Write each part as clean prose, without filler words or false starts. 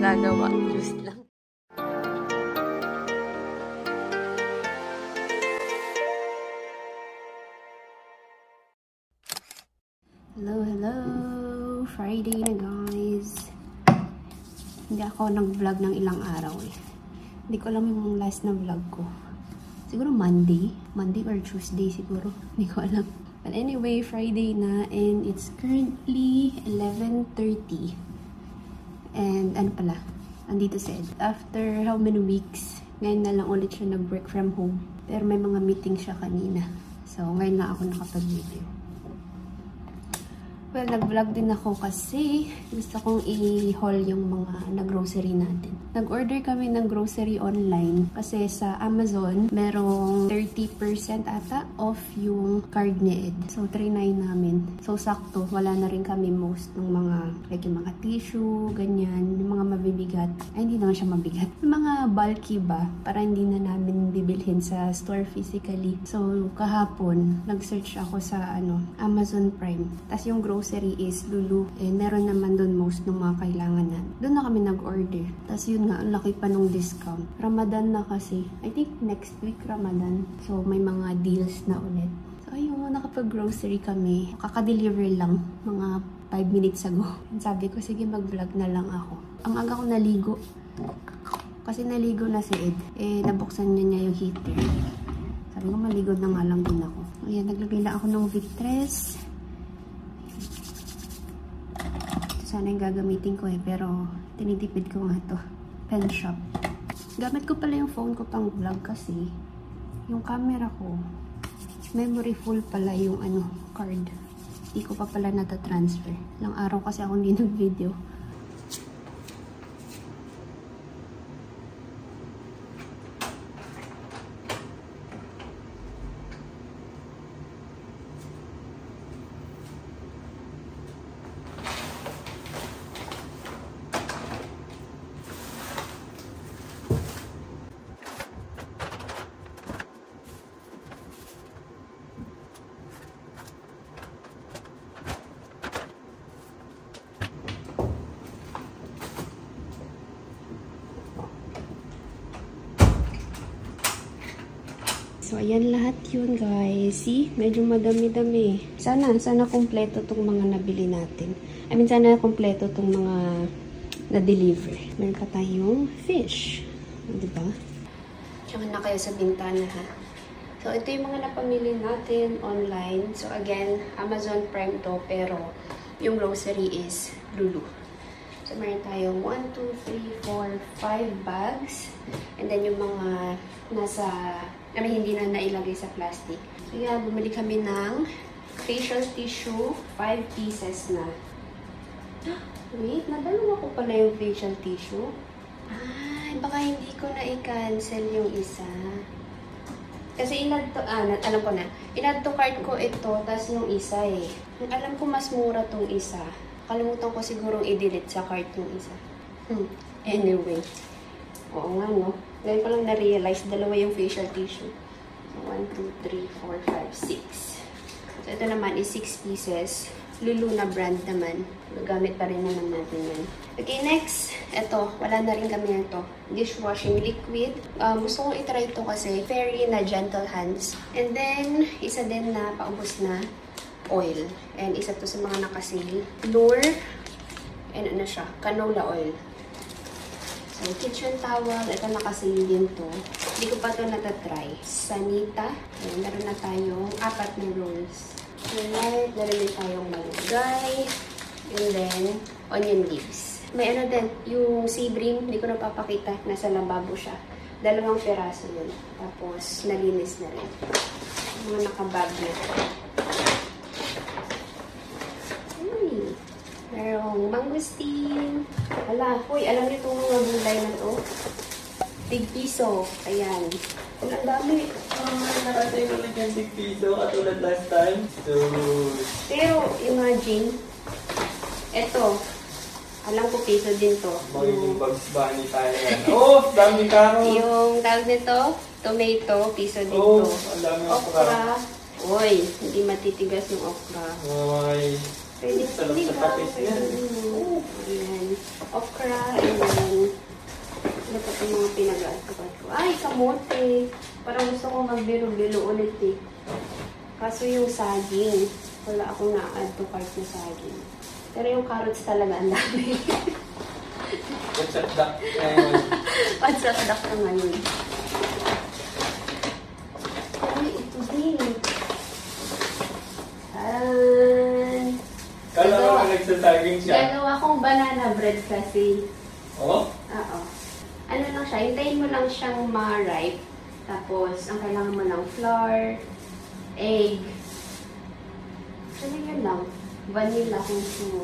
magagawa. Just lang. Hello, hello! Friday na guys. Hindi ako nag-vlog ng ilang araw eh. Hindi ko alam yung last na vlog ko. Siguro Monday or Tuesday siguro. Hindi ko alam. But anyway, Friday na and it's currently 11:30. And ano pala, andito si Ed. After how many weeks, ngayon na lang ulit siya nag-work from home. Pero may mga meeting siya kanina. So, ngayon na ako nakapag-video. Well, nag-vlog din ako kasi gusto kong i-haul yung mga nag-grocery natin. Nag-order kami ng grocery online kasi sa Amazon, merong 30% ata off yung card ni Ed. So, trinay namin. So, sakto. Wala na rin kami most ng mga, like yung mga tissue, ganyan, yung mga mabibigat. Ay, hindi naman siya mabigat. Yung mga bulky ba, para hindi na namin bibilhin sa store physically. So, kahapon, nag-search ako sa Amazon Prime. Tapos yung grocery is Lulu. Eh, meron naman doon most ng mga kailangan na. Doon na kami nag-order. Tapos yun nga, ang laki pa nung discount. Ramadan na kasi. I think next week Ramadan. So, may mga deals na ulit. So, ayun, nakapag-grocery kami. Kaka-deliver lang. Mga 5 minutes ago. Sabi ko, sige, mag-vlog na lang ako. Ang aga ko naligo. Kasi naligo na si Ed. Eh, nabuksan niya yung heater. Sabi ko, maligo na nga lang din ako. Ayan, naglagay na ako ng Victress. Sana yung gagamitin ko eh, pero tinitipid ko nga to. Pen shop. Gamit ko pala yung phone ko pang vlog kasi yung camera ko, memory full pala yung card. Hindi ko pa pala nata-transfer. Ilang araw kasi ako hindi nag-video. So, ayan lahat yun, guys. See? Medyo madami-dami. Sana kumpleto tong mga nabili natin. I mean, sana kumpleto tong mga na-deliver. Meron pa tayong fish. Diba? Tsaka na kayo sa bintana, ha? So, ito yung mga napamili natin online. So, again, Amazon Prime to, pero yung grocery is Lulu. So, meron tayong 1, 2, 3, 4, 5 bags. And then, yung mga nasa hindi na nailagay sa plastic. So, yeah, bumili kami ng facial tissue. 5 pieces na. Wait, nadalawa ko pala yung facial tissue. Ay, baka hindi ko na i-cancel yung isa. Kasi alam ko na. In-add to cart ko ito, tas yung isa eh. Alam ko mas mura tong isa. Kalimutan ko siguro i-delete sa cart yung isa. Anyway. Oo nga, no? Ngayon ko lang na-realize, dalawa yung facial tissue. So, 1, 2, 3, 4, 5, 6. So, ito naman is 6 pieces. Lulu na brand naman. Gagamit pa rin naman natin yan. Okay, next. Ito, wala na rin kami nito. Dishwashing liquid. Gusto kong itry ito kasi Fairy na Gentle Hands. And then, isa din na paubos na oil. And isa to sa mga nakasale. Lure. And ano siya? Canola oil. So, kitchen towel. Ito nakasale din to. Hindi ko pa ito natatry. Sanita. Ayan, meron na tayong 4 na rolls. Alright, meron din tayong malunggay. And then, onion leaves. May din, yung sea bream, hindi ko napapakita. Nasa lababo siya. 2 peraso yun. Tapos, nalinis na rin. Mga nakabag na. Merong mangosteen. Huy, alam niyo itong mga gulay na to? Big piso. Ayan. Ang dami. Nakatay ko lang yung big piso katulad last time. So, pero, imagine, eto, alam ko piso din to. magiging Bugs Bunny tayo yan. Oh, dami karo. Yung tawag nito, tomato, piso din Oh, to. ang dami Okra. Uy, hindi matitigas yung okra. Ay, Pwede sa tapis yan. Ayan. Okra, and then yung mga pinag-aatukan ko. Ay, kamote. Parang gusto ko magbilo-bilo ulit eh. Kaso yung saging, wala akong na-add to cart na saging. Pero yung carrots talaga ang dami. Pansat-dak ngayon. Pansat-dak na ngayon. Ay, ito din. Kala ko nagsasaging siya. Gagawa kong banana bread kasi. Oo? Oo. Ano lang siya, hintayin mo lang siyang ma-ripe. Tapos, ang kailangan mo lang flour, egg. Ano yun lang? Vanilla kung gusto mo.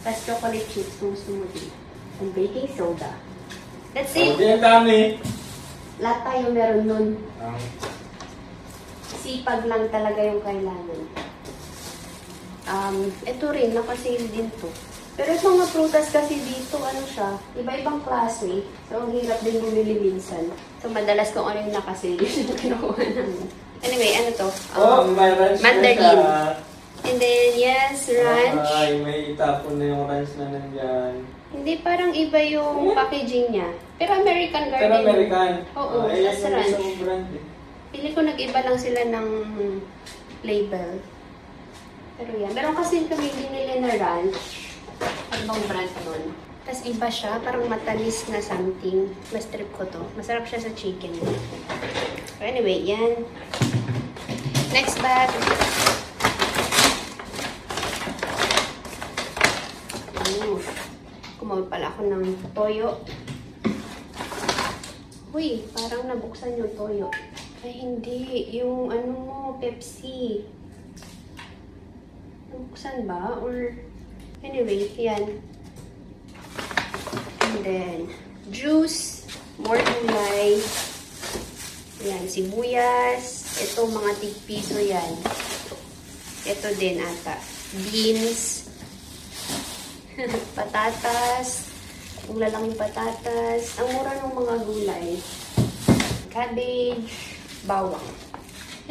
Tapos chocolate chips kung gusto mo din. And baking soda. That's it! Hindi ang dami. Lahat tayo meron nun. Sipag lang talaga yung kailangan. Ito rin, nakasale din to. Pero itong mga prutas kasi dito, ano siya, iba-ibang klase. So, ang hirap din bumili minsan. So, madalas kung ano yung nakasale, yun yung kinukuha namin. Anyway, ano to? May ranch mandarin. na And then, yes, ranch. Ay, may itapon na yung ranch na nandyan. Hindi, parang iba yung packaging niya. Pero American Garden. Pero American. Oo, Ay, tas yung ranch. isang brand eh. Pili ko nag-iba lang sila ng label. Pero yan. Meron kasi kami binili na ranch. Ano bang brand nun? Tapos iba siya. Parang matamis na something. Mas trip ko to. Masarap siya sa chicken. So anyway, yan. Next bag. Kumuha pala ako ng toyo. Uy, parang nabuksan yung toyo. Ay, hindi. Yung ano mo, Pepsi. Nabuksan ba? Or, anyway, yan. And then, juice. More gulay. Yan, sibuyas. Ito, mga tig-piso yan. Ito din ata. Beans. Patatas. Yung lalaking patatas. Ang mura ng mga gulay. Cabbage. Bawang.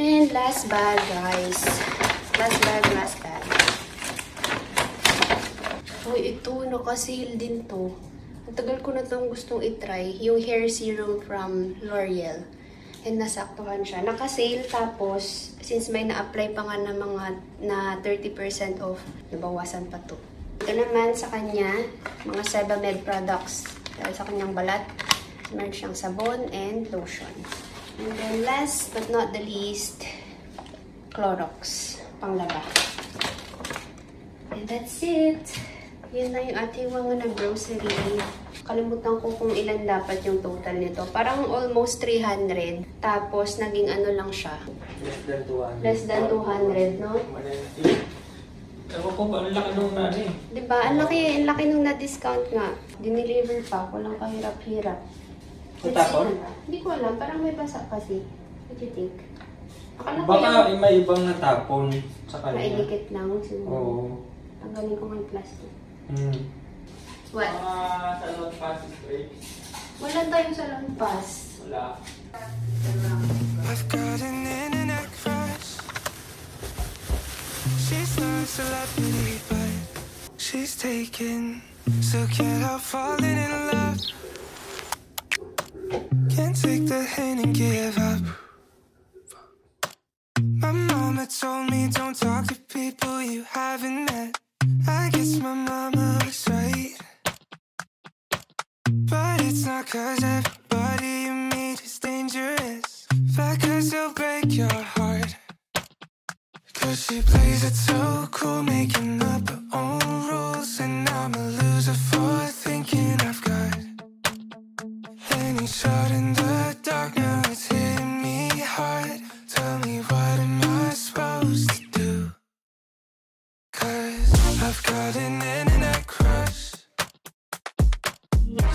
And last bag, guys. Last bag. Oh, ito. Naka-sale din to. Ang tagal ko na itong gustong itry. Yung hair serum from L'Oreal. And nasaktuhan siya. Naka-sale tapos, since may na-apply pa nga na mga na 30% off, nabawasan pa to. Ito naman sa kanya, mga Sebamed products. Dahil sa kanyang balat, meron siyang sabon and lotion. And then last but not the least, Clorox, panglaba. And that's it. Yun na yung ating mga na-grocery. Kalimutan ko kung ilan dapat yung total nito. Parang almost 300. Tapos, naging ano lang siya. Less than 200. Less than 200, no? Ewan ko ba, ang laki nung nani eh. Diba? Ang laki nung na-discount nga. Dineliver pa. Walang kahirap-hirap. Natapon? Hindi ko alam. Parang may basa kasi. What do you think? Akala ko Baka may ibang natapon sa kanya. maidikit lang. Siguro. Oo. Tanggalin ko nga yung plastic. What? Mga salon pass straight. Wala tayong salon pass. Wala. I've got an internet crush. She's not a celebrity, but she's taken. So can't help falling in love. Can't take the hint and give up. My mama told me don't talk to people you haven't met. I guess my mama was right. But it's not 'cause everybody you meet is dangerous. Fact 'cause they'll break your heart. 'Cause she plays it so cool, making up her own rules. And I'm a loser for thinking I've got any shot in the dark. Now it's hitting me hard. Tell me, what am I supposed to do? 'Cause I've got an internet crush.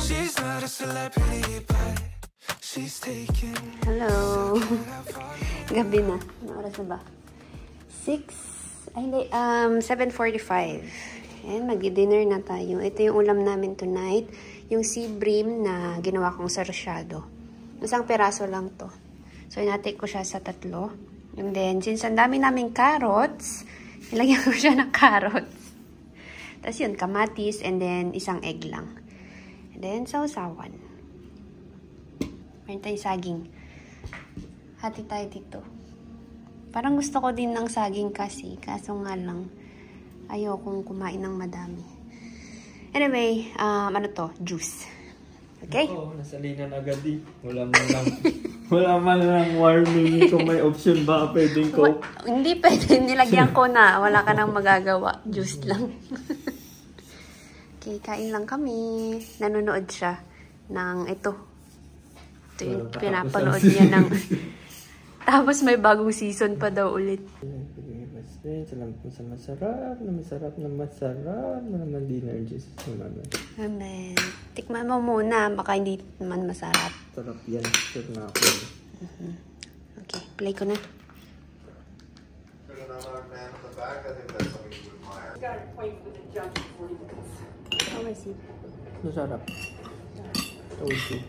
She's not a celebrity, but she's taken. Hello. Gabi na. Ano oras na ba? 7:45. Ayan, mag-dinner na tayo. Ito yung ulam namin tonight. Yung sea bream na ginawa kong sarsyado. Isang peraso lang to. So, inatake ko siya sa 3. And then, since ang dami namin carrots, nilagyan ko siya ng carrots. Tapos yun, kamatis, and then isang egg lang. And then, sausawan. Meron tayong saging. Hati tayo dito. Parang gusto ko din ng saging kasi. Kaso nga lang, ayokong kumain ng madami. Anyway, ano to? Juice. Okay? Oo, nasalinan agad eh. Wala man lang warning kung may option ba pwedeng ko. Hindi pwede. Nilagyan ko na. Wala ka nang magagawa. Juice lang. Okay, kain lang kami. Nanonood siya ng ito. Ito yung pinapanood niya ng... Tapos may bagong season pa daw ulit. Salamat po sa masarap na naman dinner juice. Amen. Tikman mo muna. Baka hindi naman masarap. Sarap yan. Sure na ako. Okay, play ko na. Oh, I see. Masarap. Told you.